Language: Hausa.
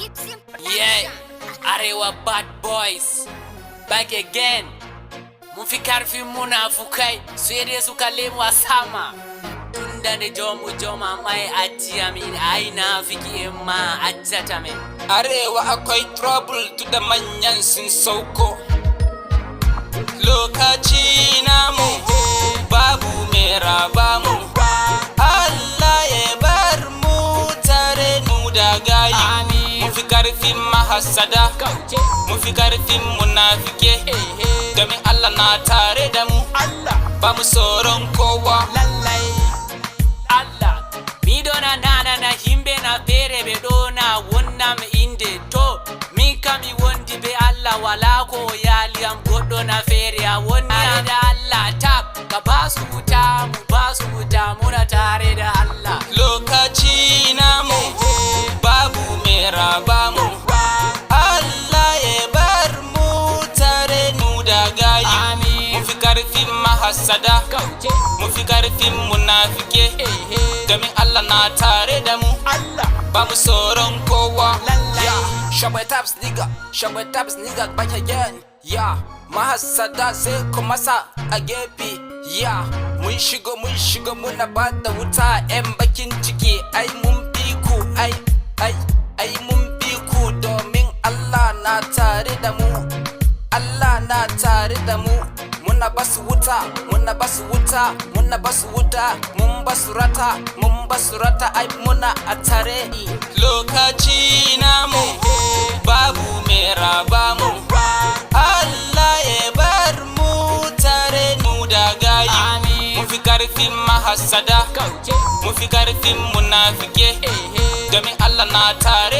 Yeah, Arewa bad boys, back again. Mun fi karfin munafukai, sai dai su kalle mu a sama. Tunda da joma mai ajiya min ai na fiki ma ajjata min. Arewa akwai trouble da manyan sun sauko. Lokaci namu babu mai raba mu. Allah ya bar mu tare mu da gayi. Mu fi karfin mahassada, mu fi karfin munafike. Domin Allah na tare da mu, ba mu tsoron kowa. Allah, mi dona na himbe na fere be dona wonna mi inde to. Mi kami wondi be Allah wala ko yali am goddo na fere a wonni da Allah tap. Ka basu wuta mu basu wuta muna tare da Allah. Lokaci namu babu mai raba mu. Allah ya bar mu tare mu da gayi. Mu fi karfin mahassada, mu fi karfin munafike. Domin Allah na tare da mu, ba mu tsoron kowa. Shabbai taps nigga back again. Mahassada sai kuma sa a gefe. Mun shigo muna bada wuta. 'Yan bakin ciki ai mun bi ku, ai mun bi ku. Domin Allah na tare da mu, Allah na tare da mu. Muna basu wuta, mun basu rata, ai muna a tare. Lokaci namu babu mai raba mu. Allah ya bar mu tare mu da gayi. Mu fi karfin mahassada, mu fi karfin munafike. Domin Allah na tare.